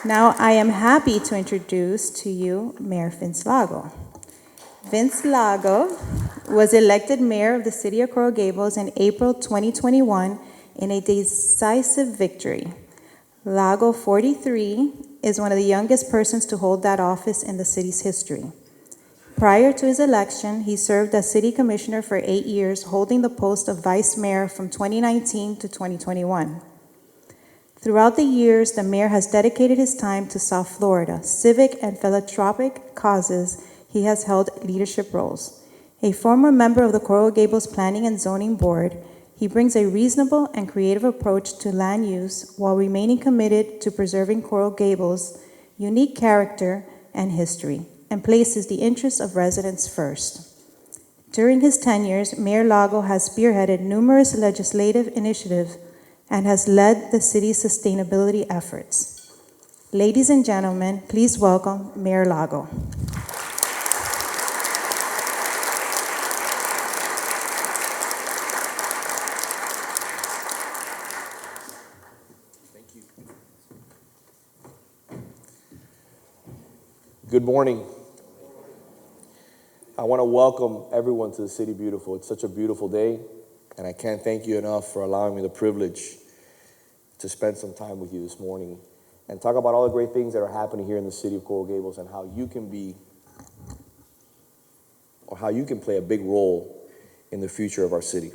Now I am happy to introduce to you Mayor Vince Lago. Vince Lago was elected mayor of the city of Coral Gables in April 2021 in a decisive victory. Lago, 43, is one of the youngest persons to hold that office in the city's history. Prior to his election, he served as city commissioner for 8 years, holding the post of vice mayor from 2019 to 2021. Throughout the years, the mayor has dedicated his time to South Florida, civic and philanthropic causes. He has held leadership roles. A former member of the Coral Gables Planning and Zoning Board, he brings a reasonable and creative approach to land use while remaining committed to preserving Coral Gables' unique character and history, and places the interests of residents first. During his tenures, Mayor Lago has spearheaded numerous legislative initiatives and has led the city's sustainability efforts. Ladies and gentlemen, please welcome Mayor Lago. Good morning. I want to welcome everyone to the City Beautiful. It's such a beautiful day, and I can't thank you enough for allowing me the privilege to spend some time with you this morning and talk about all the great things that are happening here in the city of Coral Gables and how you can play a big role in the future of our city.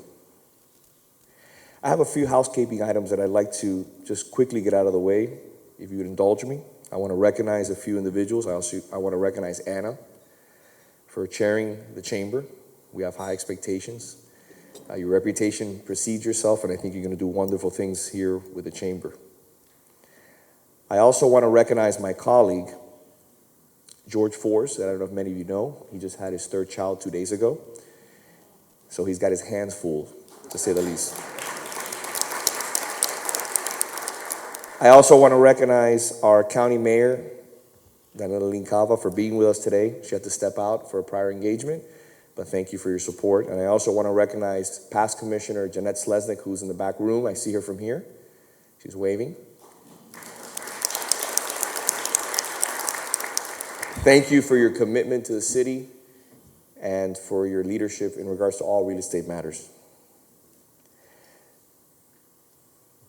I have a few housekeeping items that I'd like to just quickly get out of the way, if you would indulge me. I want to recognize a few individuals. I want to recognize Anna for chairing the chamber. We have high expectations. Your reputation precedes yourself, and I think you're going to do wonderful things here with the chamber. I also want to recognize my colleague, George Force, that I don't know if many of you know. He just had his third child 2 days ago, so he's got his hands full, to say the least. I also want to recognize our county mayor, Daniela Lincava, for being with us today. She had to step out for a prior engagement, but thank you for your support. And I also want to recognize past Commissioner Jeanette Slesnik, who's in the back room. I see her from here. She's waving. Thank you for your commitment to the city and for your leadership in regards to all real estate matters.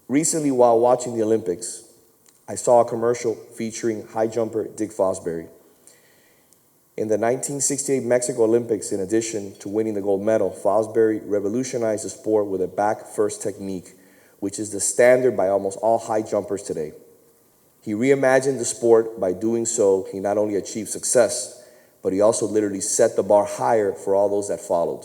Recently, while watching the Olympics, I saw a commercial featuring high jumper Dick Fosbury. In the 1968 Mexico Olympics, in addition to winning the gold medal, Fosbury revolutionized the sport with a back-first technique, which is the standard by almost all high jumpers today. He reimagined the sport. By doing so, he not only achieved success, but he also literally set the bar higher for all those that followed.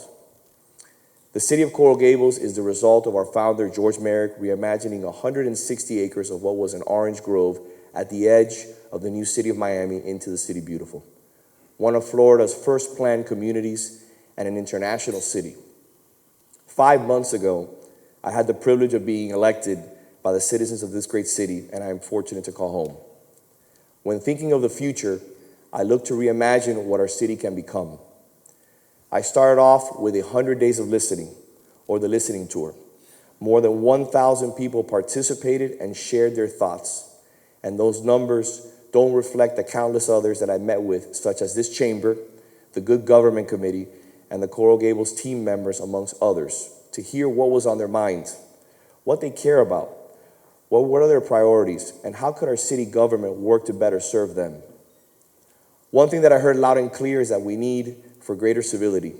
The city of Coral Gables is the result of our founder, George Merrick, reimagining 160 acres of what was an orange grove at the edge of the new city of Miami into the City Beautiful, one of Florida's first planned communities and an international city. 5 months ago, I had the privilege of being elected by the citizens of this great city, and I am fortunate to call home. When thinking of the future, I look to reimagine what our city can become. I started off with 100 days of listening, or the listening tour. More than 1,000 people participated and shared their thoughts. And those numbers don't reflect the countless others that I met with, such as this chamber, the Good Government Committee, and the Coral Gables team members, amongst others, to hear what was on their minds, what they care about, what are their priorities, and how could our city government work to better serve them. One thing that I heard loud and clear is that we need for greater civility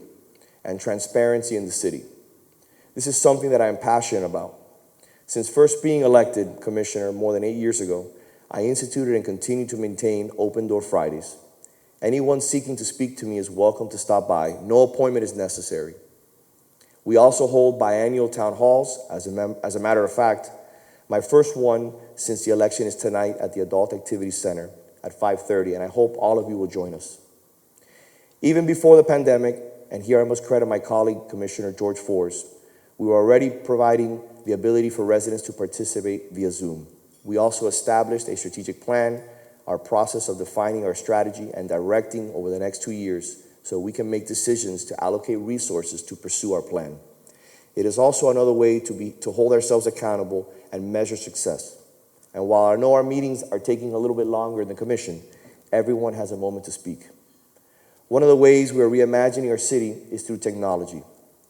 and transparency in the city. This is something that I am passionate about. Since first being elected commissioner more than 8 years ago, I instituted and continue to maintain Open Door Fridays. Anyone seeking to speak to me is welcome to stop by. No appointment is necessary. We also hold biannual town halls. As a matter of fact, my first one since the election is tonight at the Adult Activity Center at 5:30, and I hope all of you will join us. Even before the pandemic, and here I must credit my colleague, Commissioner George Force, we were already providing the ability for residents to participate via Zoom. We also established a strategic plan, our process of defining our strategy and directing over the next 2 years so we can make decisions to allocate resources to pursue our plan. It is also another way to hold ourselves accountable and measure success. And while I know our meetings are taking a little bit longer in the commission, everyone has a moment to speak. One of the ways we are reimagining our city is through technology,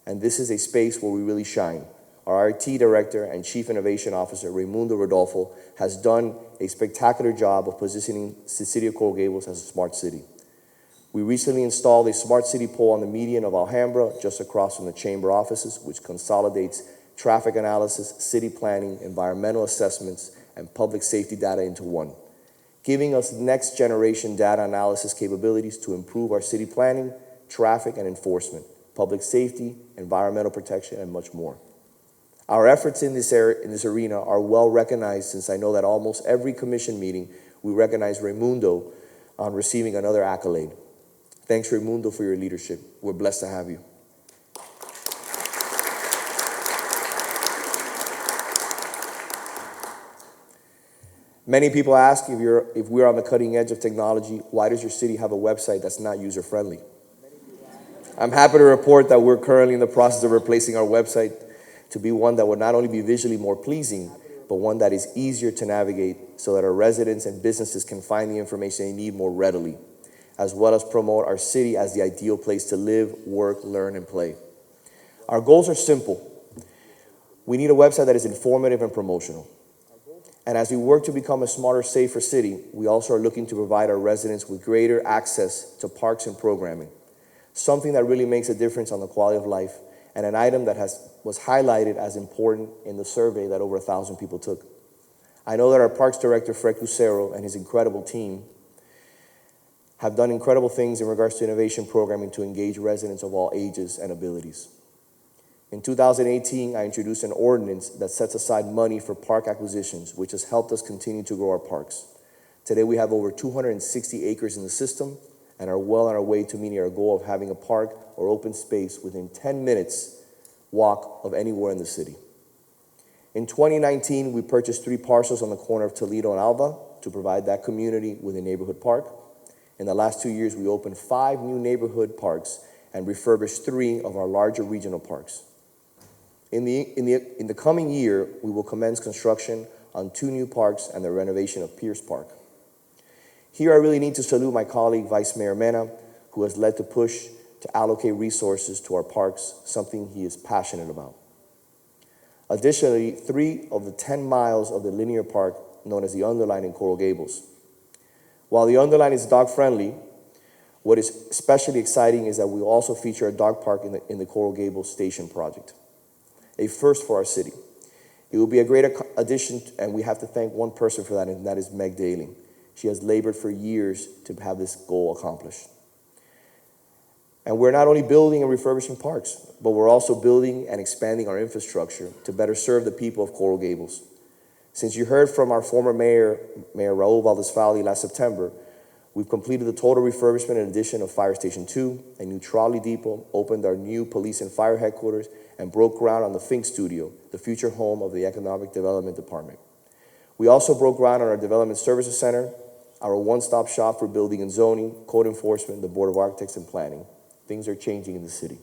and this is a space where we really shine. Our IT director and chief innovation officer, Raimundo Rodolfo, has done a spectacular job of positioning the city of Coral Gables as a smart city. We recently installed a smart city pole on the median of Alhambra, just across from the chamber offices, which consolidates traffic analysis, city planning, environmental assessments, and public safety data into one, giving us next generation data analysis capabilities to improve our city planning, traffic and enforcement, public safety, environmental protection, and much more. Our efforts in this arena are well recognized, since I know that almost every commission meeting we recognize Raimundo on receiving another accolade. Thanks, Raimundo, for your leadership. We're blessed to have you. Many people ask, if we're on the cutting edge of technology, why does your city have a website that's not user-friendly? I'm happy to report that we're currently in the process of replacing our website to be one that would not only be visually more pleasing, but one that is easier to navigate so that our residents and businesses can find the information they need more readily, as well as promote our city as the ideal place to live, work, learn, and play. Our goals are simple. We need a website that is informative and promotional. And as we work to become a smarter, safer city, we also are looking to provide our residents with greater access to parks and programming, something that really makes a difference on the quality of life, and an item that was highlighted as important in the survey that over 1,000 people took. I know that our Parks Director, Fred Lucero, and his incredible team have done incredible things in regards to innovation programming to engage residents of all ages and abilities. In 2018, I introduced an ordinance that sets aside money for park acquisitions, which has helped us continue to grow our parks. Today, we have over 260 acres in the system and are well on our way to meeting our goal of having a park or open space within 10 minutes walk of anywhere in the city. In 2019, we purchased 3 parcels on the corner of Toledo and Alva to provide that community with a neighborhood park. In the last 2 years, we opened 5 new neighborhood parks and refurbished 3 of our larger regional parks. In the coming year, we will commence construction on 2 new parks and the renovation of Pierce Park. Here, I really need to salute my colleague, Vice Mayor Mena, who has led the push to allocate resources to our parks, something he is passionate about. Additionally, 3 of the 10 miles of the linear park, known as the Underline in Coral Gables. While the Underline is dog-friendly, what is especially exciting is that we also feature a dog park in the Coral Gables Station project, a first for our city. It will be a great addition, and we have to thank one person for that, and that is Meg Daly. She has labored for years to have this goal accomplished. And we're not only building and refurbishing parks, but we're also building and expanding our infrastructure to better serve the people of Coral Gables. Since you heard from our former mayor, Mayor Raul Valdez-Fali, last September, we've completed the total refurbishment and addition of Fire Station 2, a new trolley depot, opened our new police and fire headquarters, and broke ground on the Fink Studio, the future home of the Economic Development Department. We also broke ground on our Development Services Center, our one-stop shop for building and zoning, code enforcement, the Board of Architects, and planning. Things are changing in the city.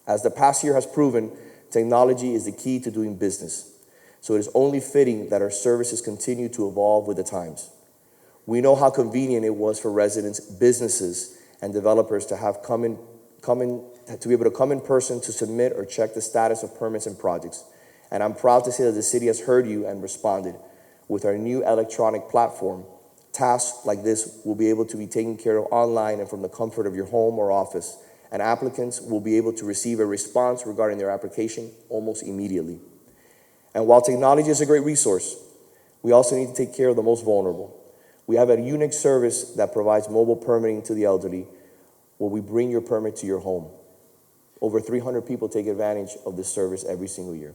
As the past year has proven, technology is the key to doing business. So it is only fitting that our services continue to evolve with the times. We know how convenient it was for residents, businesses, and developers to have to be able to come in person to submit or check the status of permits and projects. And I'm proud to say that the city has heard you and responded. With our new electronic platform, tasks like this will be able to be taken care of online and from the comfort of your home or office, and applicants will be able to receive a response regarding their application almost immediately. And while technology is a great resource, we also need to take care of the most vulnerable. We have a unique service that provides mobile permitting to the elderly, where we bring your permit to your home. Over 300 people take advantage of this service every single year.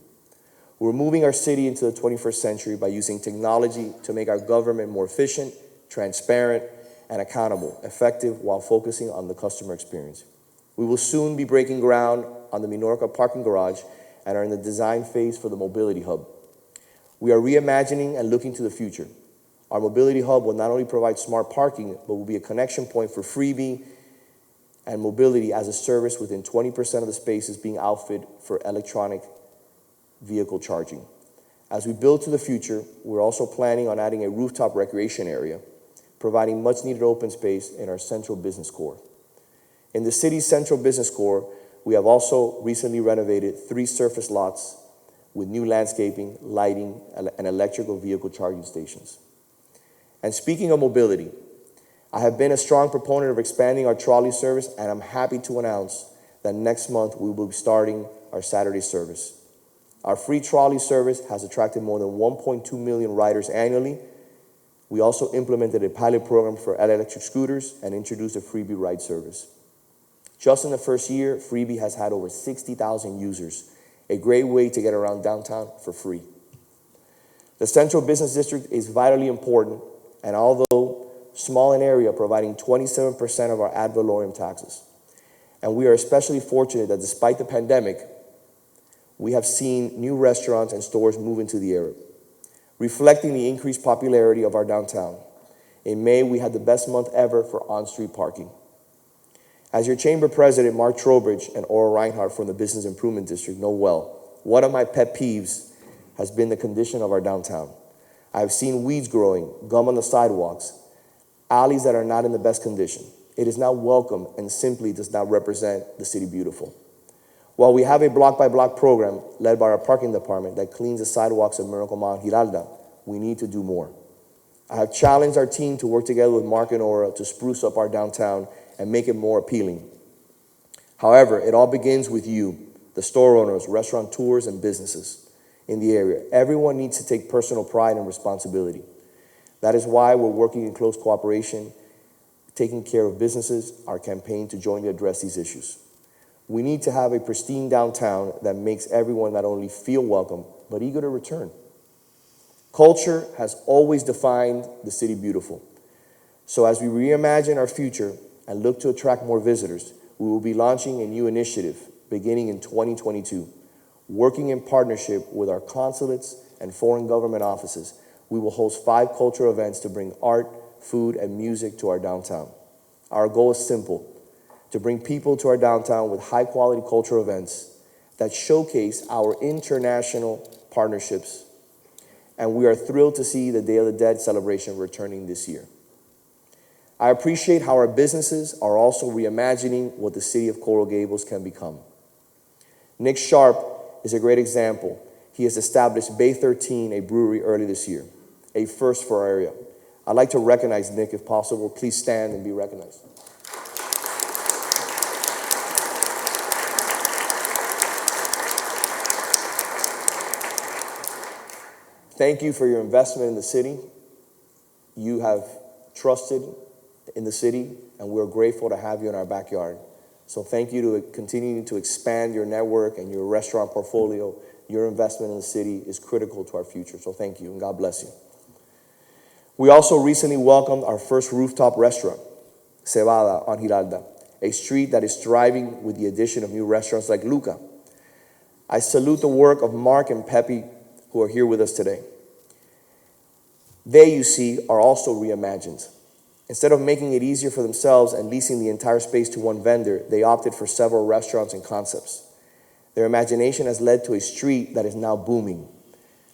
We're moving our city into the 21st century by using technology to make our government more efficient, transparent, and accountable, effective while focusing on the customer experience. We will soon be breaking ground on the Minorca parking garage and are in the design phase for the mobility hub. We are reimagining and looking to the future. Our mobility hub will not only provide smart parking, but will be a connection point for freebie and mobility as a service, within 20% of the spaces being outfitted for electronic vehicle charging. As we build to the future, we're also planning on adding a rooftop recreation area, providing much-needed open space in our central business core. In the city's central business core, we have also recently renovated 3 surface lots with new landscaping, lighting, and electrical vehicle charging stations. And speaking of mobility, I have been a strong proponent of expanding our trolley service, and I'm happy to announce that next month we will be starting our Saturday service. Our free trolley service has attracted more than 1.2 million riders annually. We also implemented a pilot program for electric scooters and introduced a freebie ride service. Just in the first year, Freebie has had over 60,000 users, a great way to get around downtown for free. The Central Business District is vitally important, and although small in area, providing 27% of our ad valorem taxes. And we are especially fortunate that despite the pandemic, we have seen new restaurants and stores move into the area, reflecting the increased popularity of our downtown. In May, we had the best month ever for on-street parking. As your chamber president, Mark Trowbridge and Ora Reinhardt from the Business Improvement District know well, one of my pet peeves has been the condition of our downtown. I've seen weeds growing, gum on the sidewalks, alleys that are not in the best condition. It is not welcome and simply does not represent the city beautiful. While we have a block-by-block program led by our parking department that cleans the sidewalks of Miracle Mount Giralda, we need to do more. I have challenged our team to work together with Mark and Ora to spruce up our downtown and make it more appealing. However, it all begins with you, the store owners, restaurateurs, and businesses in the area. Everyone needs to take personal pride and responsibility. That is why we're working in close cooperation, taking care of businesses, our campaign to jointly address these issues. We need to have a pristine downtown that makes everyone not only feel welcome, but eager to return. Culture has always defined the city beautiful. So as we reimagine our future and look to attract more visitors, we will be launching a new initiative beginning in 2022. Working in partnership with our consulates and foreign government offices, we will host 5 cultural events to bring art, food, and music to our downtown. Our goal is simple: to bring people to our downtown with high-quality cultural events that showcase our international partnerships. And we are thrilled to see the Day of the Dead celebration returning this year. I appreciate how our businesses are also reimagining what the city of Coral Gables can become. Nick Sharp is a great example. He has established Bay 13, a brewery, early this year, a first for our area. I'd like to recognize Nick if possible. Please stand and be recognized. Thank you for your investment in the city. You have trusted in the city, and we're grateful to have you in our backyard. So thank you to continuing to expand your network and your restaurant portfolio. Your investment in the city is critical to our future. So thank you, and God bless you. We also recently welcomed our first rooftop restaurant, Cebada on Giralda, a street that is thriving with the addition of new restaurants like Luca. I salute the work of Mark and Pepe, who are here with us today. They, you see, are also reimagined. Instead of making it easier for themselves and leasing the entire space to one vendor, they opted for several restaurants and concepts. Their imagination has led to a street that is now booming.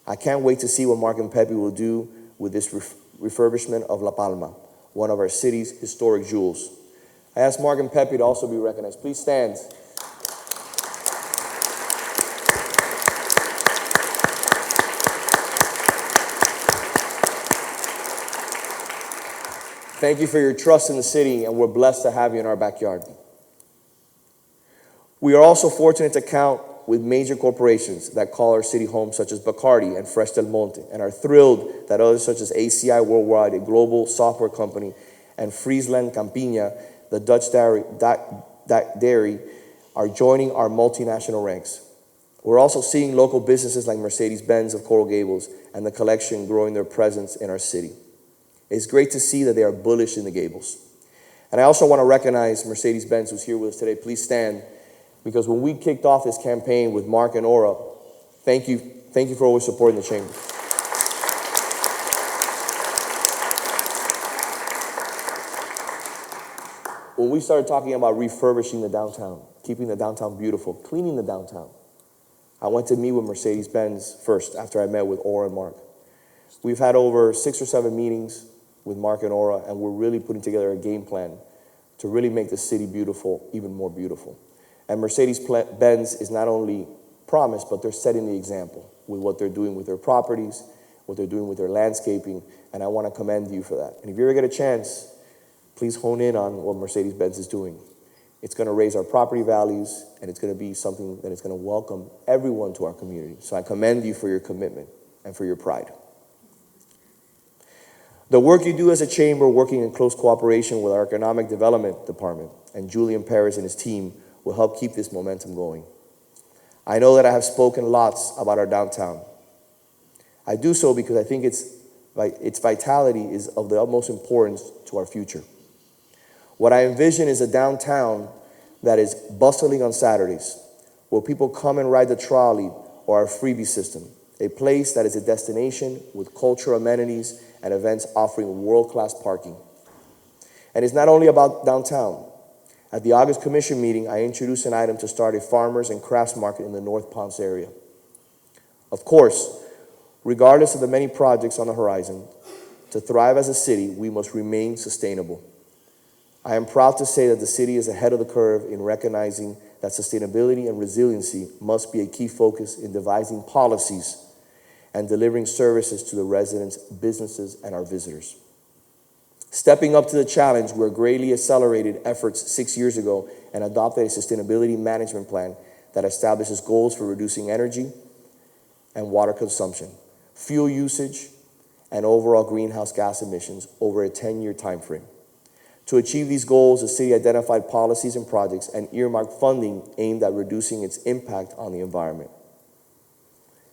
I can't wait to see what Mark and Pepe will do with this refurbishment of La Palma, one of our city's historic jewels. I ask Mark and Pepe to also be recognized. Please stand. Thank you for your trust in the city, and we're blessed to have you in our backyard. We are also fortunate to count with major corporations that call our city home, such as Bacardi and Fresh Del Monte, and are thrilled that others such as ACI Worldwide, a global software company, and Friesland Campina, the Dutch dairy, are joining our multinational ranks. We're also seeing local businesses like Mercedes-Benz of Coral Gables and the Collection growing their presence in our city. It's great to see that they are bullish in the Gables. And I also want to recognize Mercedes-Benz, who's here with us today. Please stand, because when we kicked off this campaign with Mark and Ora, thank you for always supporting the chamber. When we started talking about refurbishing the downtown, keeping the downtown beautiful, cleaning the downtown, I went to meet with Mercedes-Benz first after I met with Aura and Mark. We've had over 6 or 7 meetings with Mark and Aura, and we're really putting together a game plan to really make the city beautiful, even more beautiful. And Mercedes-Benz is not only promised, but they're setting the example with what they're doing with their properties, what they're doing with their landscaping, and I want to commend you for that. And if you ever get a chance, please hone in on what Mercedes-Benz is doing. It's going to raise our property values, and it's going to be something that is going to welcome everyone to our community. So I commend you for your commitment and for your pride. The work you do as a chamber, working in close cooperation with our Economic Development Department and Julian Paris and his team, will help keep this momentum going. I know that I have spoken lots about our downtown. I do so because I think its vitality is of the utmost importance to our future. What I envision is a downtown that is bustling on Saturdays, where people come and ride the trolley or our freebie system, a place that is a destination with cultural amenities and events offering world-class parking. And it's not only about downtown. At the August Commission meeting, I introduced an item to start a farmers and crafts market in the North Ponce area. Of course, regardless of the many projects on the horizon, to thrive as a city, we must remain sustainable. I am proud to say that the city is ahead of the curve in recognizing that sustainability and resiliency must be a key focus in devising policies and delivering services to the residents, businesses, and our visitors. Stepping up to the challenge, we greatly accelerated efforts 6 years ago and adopted a sustainability management plan that establishes goals for reducing energy and water consumption, fuel usage, and overall greenhouse gas emissions over a 10-year time frame. To achieve these goals, the city identified policies and projects and earmarked funding aimed at reducing its impact on the environment.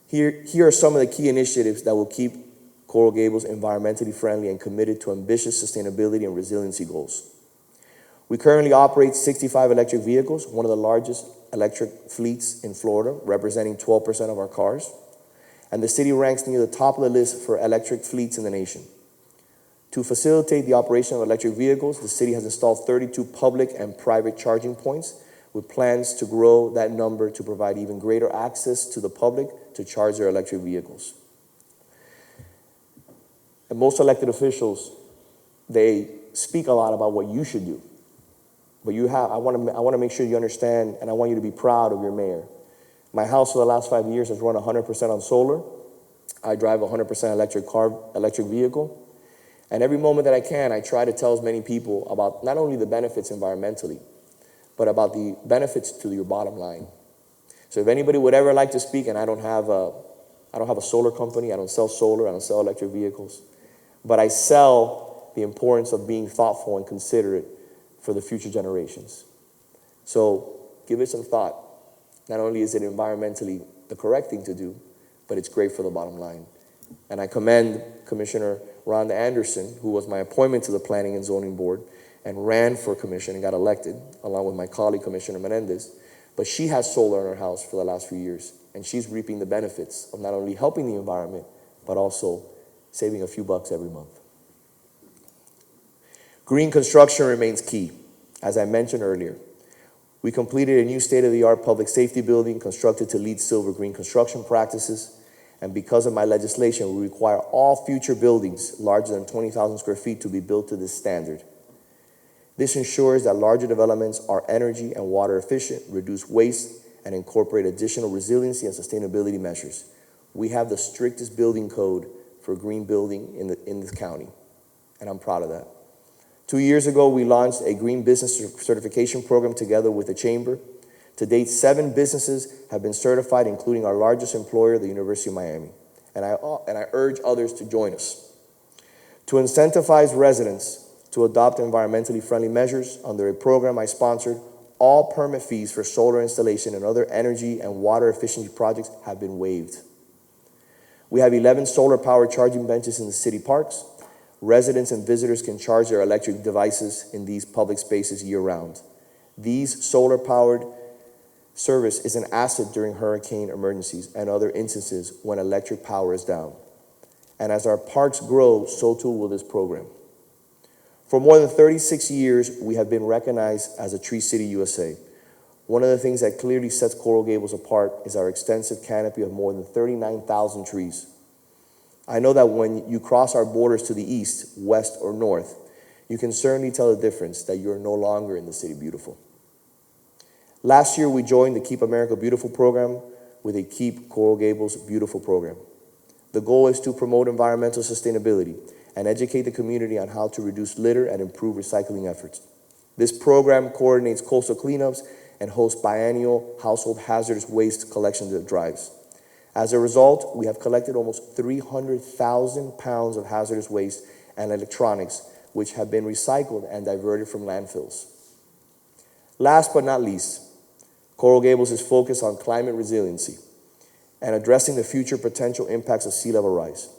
Here are some of the key initiatives that will keep Coral Gables environmentally friendly and committed to ambitious sustainability and resiliency goals. We currently operate 65 electric vehicles, one of the largest electric fleets in Florida, representing 12% of our cars. And the city ranks near the top of the list for electric fleets in the nation. To facilitate the operation of electric vehicles, the city has installed 32 public and private charging points with plans to grow that number to provide even greater access to the public to charge their electric vehicles. And most elected officials, they speak a lot about what you should do. But I want to make sure you understand, and I want you to be proud of your mayor. My house for the last 5 years has run 100% on solar. I drive a 100% electric vehicle. And every moment that I can, I try to tell as many people about not only the benefits environmentally, but about the benefits to your bottom line. So if anybody would ever like to speak, and I don't have a solar company, I don't sell solar, I don't sell electric vehicles, but I sell the importance of being thoughtful and considerate for the future generations. So give it some thought. Not only is it environmentally the correct thing to do, but it's great for the bottom line. And I commend Commissioner Rhonda Anderson, who was my appointment to the Planning and Zoning Board and ran for commission and got elected, along with my colleague, Commissioner Menendez. But she has solar in her house for the last few years, and she's reaping the benefits of not only helping the environment, but also saving a few bucks every month. Green construction remains key. As I mentioned earlier, we completed a new state-of-the-art public safety building constructed to LEED Silver green construction practices. And because of my legislation, we require all future buildings larger than 20,000 square feet to be built to this standard. This ensures that larger developments are energy and water efficient, reduce waste, and incorporate additional resiliency and sustainability measures. We have the strictest building code for green building in this county, and I'm proud of that. 2 years ago, we launched a green business certification program together with the Chamber. To date, 7 businesses have been certified, including our largest employer, the University of Miami. And I urge others to join us. To incentivize residents to adopt environmentally friendly measures, under a program I sponsored, all permit fees for solar installation and other energy and water efficiency projects have been waived. We have 11 solar-powered charging benches in the city parks. Residents and visitors can charge their electric devices in these public spaces year-round. These solar-powered service is an asset during hurricane emergencies and other instances when electric power is down. And as our parks grow, so too will this program. For more than 36 years, we have been recognized as a Tree City USA. One of the things that clearly sets Coral Gables apart is our extensive canopy of more than 39,000 trees. I know that when you cross our borders to the east, west, or north, you can certainly tell the difference that you're no longer in the City Beautiful. Last year, we joined the Keep America Beautiful program with a Keep Coral Gables Beautiful program. The goal is to promote environmental sustainability and educate the community on how to reduce litter and improve recycling efforts. This program coordinates coastal cleanups and hosts biennial household hazardous waste collection drives. As a result, we have collected almost 300,000 pounds of hazardous waste and electronics, which have been recycled and diverted from landfills. Last but not least, Coral Gables is focused on climate resiliency and addressing the future potential impacts of sea level rise.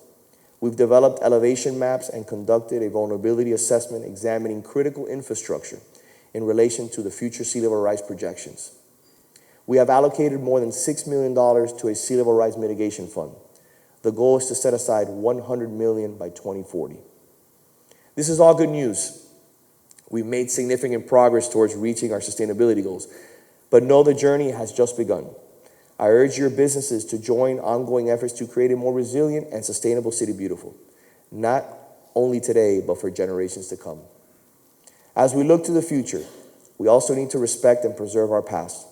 We've developed elevation maps and conducted a vulnerability assessment examining critical infrastructure in relation to the future sea level rise projections. We have allocated more than $6 million to a sea level rise mitigation fund. The goal is to set aside $100 million by 2040. This is all good news. We've made significant progress towards reaching our sustainability goals, but know the journey has just begun. I urge your businesses to join ongoing efforts to create a more resilient and sustainable City Beautiful, not only today, but for generations to come. As we look to the future, we also need to respect and preserve our past.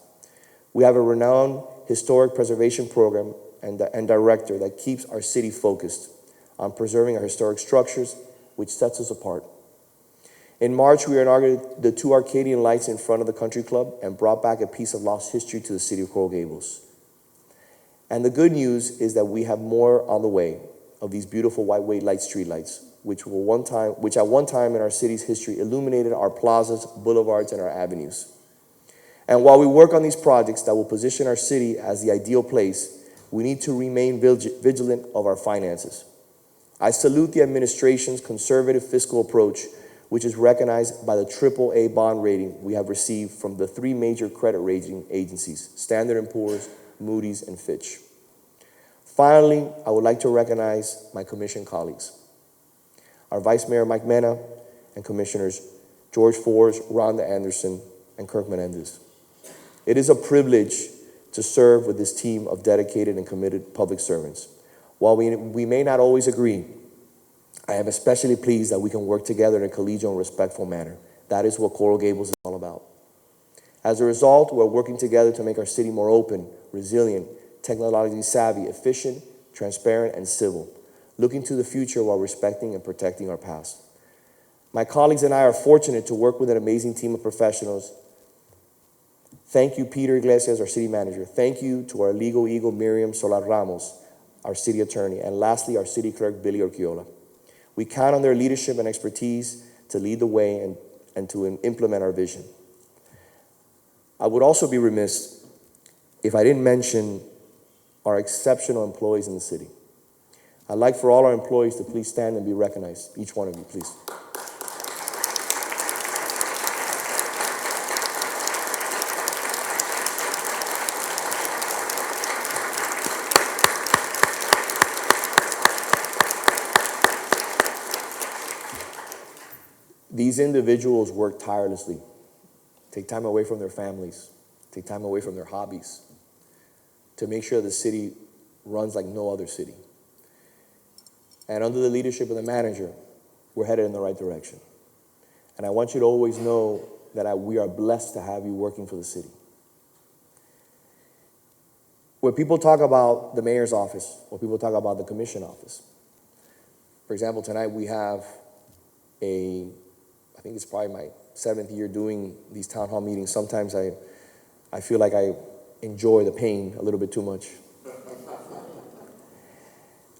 We have a renowned historic preservation program and director that keeps our city focused on preserving our historic structures, which sets us apart. In March, we inaugurated the 2 Arcadian lights in front of the country club and brought back a piece of lost history to the city of Coral Gables. And the good news is that we have more on the way of these beautiful white light streetlights, which at one time in our city's history illuminated our plazas, boulevards, and our avenues. And while we work on these projects that will position our city as the ideal place, we need to remain vigilant of our finances. I salute the administration's conservative fiscal approach, which is recognized by the AAA bond rating we have received from the 3 major credit rating agencies, Standard & Poor's, Moody's, and Fitch. Finally, I would like to recognize my commission colleagues, our Vice Mayor Mike Mena and Commissioners George Forrest, Rhonda Anderson, and Kirk Menendez. It is a privilege to serve with this team of dedicated and committed public servants. While we may not always agree, I am especially pleased that we can work together in a collegial and respectful manner. That is what Coral Gables is all about. As a result, we're working together to make our city more open, resilient, technologically savvy, efficient, transparent, and civil, looking to the future while respecting and protecting our past. My colleagues and I are fortunate to work with an amazing team of professionals. Thank you, Peter Iglesias, our city manager. Thank you to our legal eagle, Miriam Solar Ramos, our city attorney. And lastly, our city clerk, Billy Orquiola. We count on their leadership and expertise to lead the way and to implement our vision. I would also be remiss if I didn't mention our exceptional employees in the city. I'd like for all our employees to please stand and be recognized. Each one of you, please. These individuals work tirelessly, take time away from their families, take time away from their hobbies to make sure the city runs like no other city. And under the leadership of the manager, we're headed in the right direction. And I want you to always know that we are blessed to have you working for the city. When people talk about the mayor's office, or people talk about the commission office, for example, tonight we have I think it's probably my 7th year doing these town hall meetings. Sometimes I feel like I enjoy the pain a little bit too much.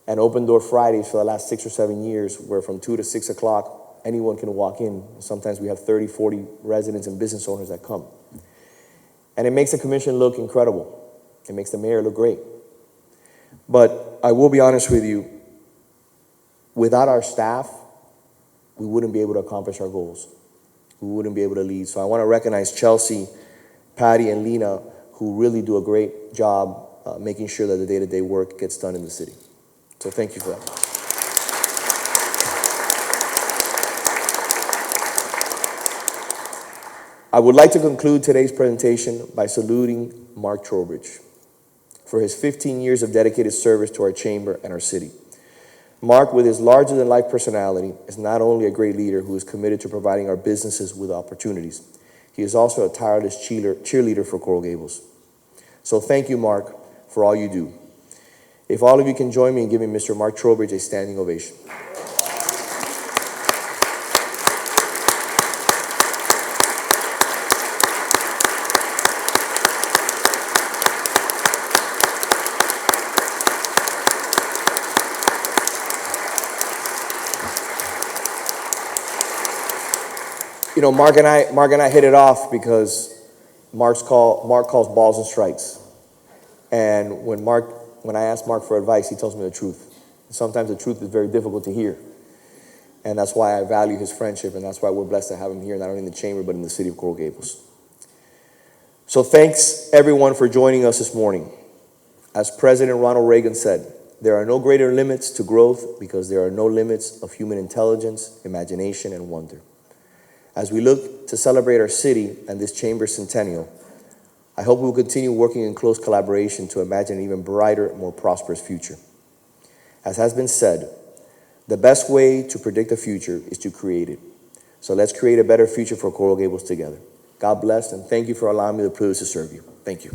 And Open Door Fridays for the last 6 or 7 years, where from 2 to 6 o'clock, anyone can walk in. Sometimes we have 30, 40 residents and business owners that come. And it makes the commission look incredible. It makes the mayor look great. But I will be honest with you, without our staff, we wouldn't be able to accomplish our goals. We wouldn't be able to lead. So I want to recognize Chelsea, Patty, and Lena, who really do a great job making sure that the day-to-day work gets done in the city. So thank you for that. I would like to conclude today's presentation by saluting Mark Trowbridge for his 15 years of dedicated service to our chamber and our city. Mark, with his larger-than-life personality, is not only a great leader who is committed to providing our businesses with opportunities, he is also a tireless cheerleader for Coral Gables. So thank you, Mark, for all you do. If all of you can join me in giving Mr. Mark Trowbridge a standing ovation. You know, Mark and I hit it off because Mark calls balls and strikes. And when I ask Mark for advice, he tells me the truth. Sometimes the truth is very difficult to hear. And that's why I value his friendship, and that's why we're blessed to have him here, not only in the chamber, but in the city of Coral Gables. So thanks, everyone, for joining us this morning. As President Ronald Reagan said, there are no greater limits to growth because there are no limits of human intelligence, imagination, and wonder. As we look to celebrate our city and this chamber centennial, I hope we will continue working in close collaboration to imagine an even brighter, more prosperous future. As has been said, the best way to predict the future is to create it. So let's create a better future for Coral Gables together. God bless, and thank you for allowing me the privilege to serve you. Thank you.